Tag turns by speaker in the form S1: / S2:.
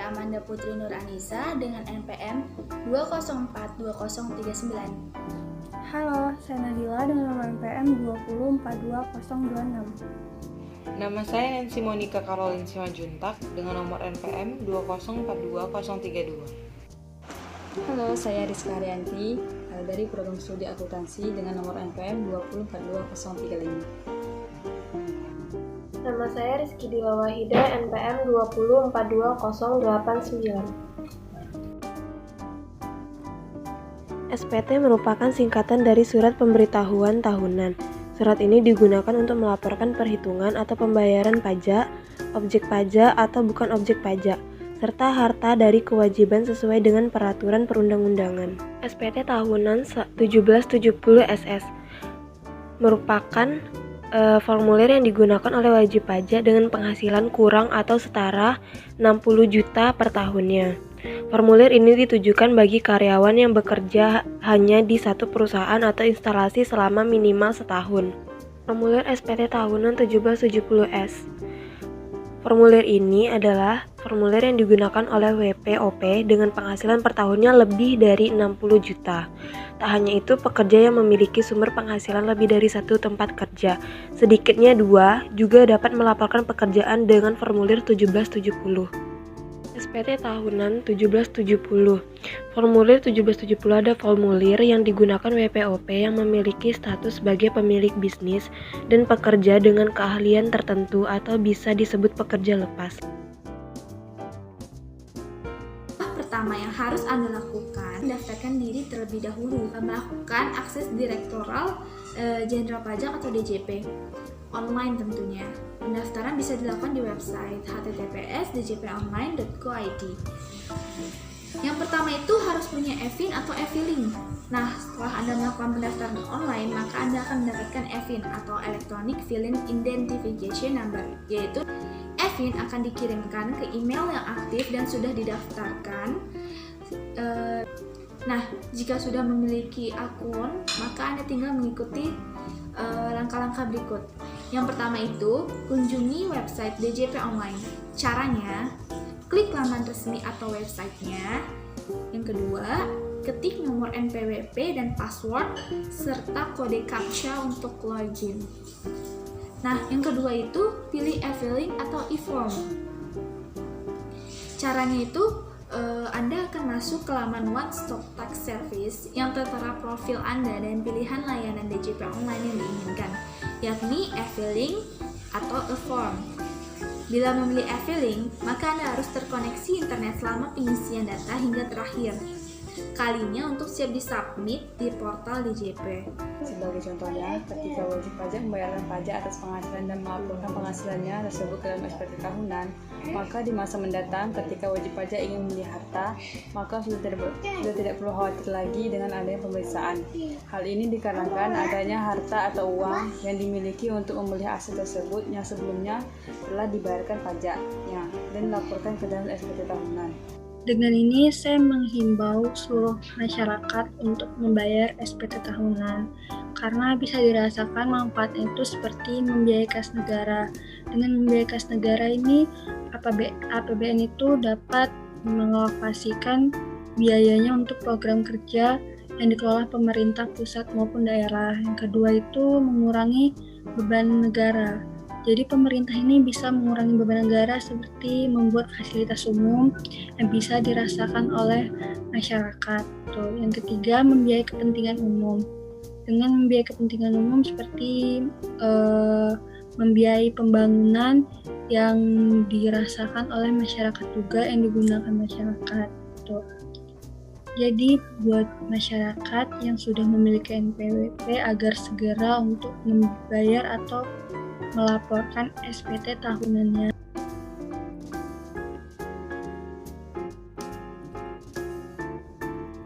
S1: saya Amanda Putri Nur Anissa dengan NPM 2042039.
S2: Halo, saya Nadila dengan nomor NPM 2042026.
S3: Nama saya Nancy Monica Caroline Simanjuntak dengan nomor NPM 2042032.
S4: Halo, saya Rizka Arianti dari Program Studi Akuntansi dengan nomor NPM 2042035.
S5: Nama saya Rizky Dila Wahida, NPM 2042089.
S6: SPT merupakan singkatan dari Surat Pemberitahuan Tahunan. Surat ini digunakan untuk melaporkan perhitungan atau pembayaran pajak, objek pajak atau bukan objek pajak, serta harta dari kewajiban sesuai dengan peraturan perundang-undangan. SPT Tahunan 1770 SS merupakan formulir yang digunakan oleh wajib pajak dengan penghasilan kurang atau setara 60 juta per tahunnya. Formulir ini ditujukan bagi karyawan yang bekerja hanya di satu perusahaan atau instalasi selama minimal setahun. Formulir SPT Tahunan 1770S. Formulir ini adalah formulir yang digunakan oleh WPOP dengan penghasilan per tahunnya lebih dari 60 juta. Tak hanya itu, pekerja yang memiliki sumber penghasilan lebih dari satu tempat kerja, sedikitnya 2, juga dapat melaporkan pekerjaan dengan formulir 1770. SPT Tahunan 1770. Formulir 1770 ada formulir yang digunakan WPOP yang memiliki status sebagai pemilik bisnis dan pekerja dengan keahlian tertentu atau bisa disebut pekerja lepas.
S1: Pertama yang harus Anda lakukan, mendaftarkan diri terlebih dahulu, melakukan akses direktoral Jenderal Pajak atau DJP online tentunya. Pendaftaran bisa dilakukan di website https://djponline.go.id. Yang pertama itu harus punya e-fin atau e-filing. Nah, setelah Anda melakukan pendaftaran online, maka Anda akan mendapatkan e-fin atau Electronic Filing Identification Number, yaitu e-fin akan dikirimkan ke email yang aktif dan sudah didaftarkan. Nah, jika sudah memiliki akun, maka Anda tinggal mengikuti langkah-langkah berikut. Yang pertama itu, kunjungi website DJP Online. Caranya, klik laman resmi atau websitenya. Yang kedua, ketik nomor NPWP dan password serta kode CAPTCHA untuk login. Nah, yang kedua itu, pilih e-filing atau e-form. Caranya itu, Anda akan masuk ke laman One Stop Tax Service yang tertera profil Anda dan pilihan layanan DJP Online yang diinginkan, yakni e-filing atau e-form. Bila memilih e-filing, maka Anda harus terkoneksi internet selama pengisian data hingga terakhir kalinya untuk siap disubmit di portal DJP.
S4: Sebagai contohnya, ketika wajib pajak membayarkan pajak atas penghasilan dan melaporkan penghasilannya tersebut ke dalam SPT tahunan, maka di masa mendatang ketika wajib pajak ingin membeli harta, maka sudah tidak perlu khawatir lagi dengan adanya pemeriksaan. Hal ini dikarenakan adanya harta atau uang yang dimiliki untuk membeli aset tersebut yang sebelumnya telah dibayarkan pajaknya dan dilaporkan ke dalam SPT tahunan.
S2: Dengan ini, saya menghimbau seluruh masyarakat untuk membayar SPT tahunan, karena bisa dirasakan manfaatnya itu seperti membiayai kas negara. Dengan membiayai kas negara ini, APBN itu dapat mengalokasikan biayanya untuk program kerja yang dikelola pemerintah pusat maupun daerah. Yang kedua itu mengurangi beban negara. Jadi pemerintah ini bisa mengurangi beban negara seperti membuat fasilitas umum yang bisa dirasakan oleh masyarakat. Yang ketiga, membiayai kepentingan umum. Dengan membiayai kepentingan umum seperti membiayai pembangunan yang dirasakan oleh masyarakat juga, yang digunakan masyarakat. Jadi buat masyarakat yang sudah memiliki NPWP agar segera untuk membayar atau melaporkan SPT tahunannya.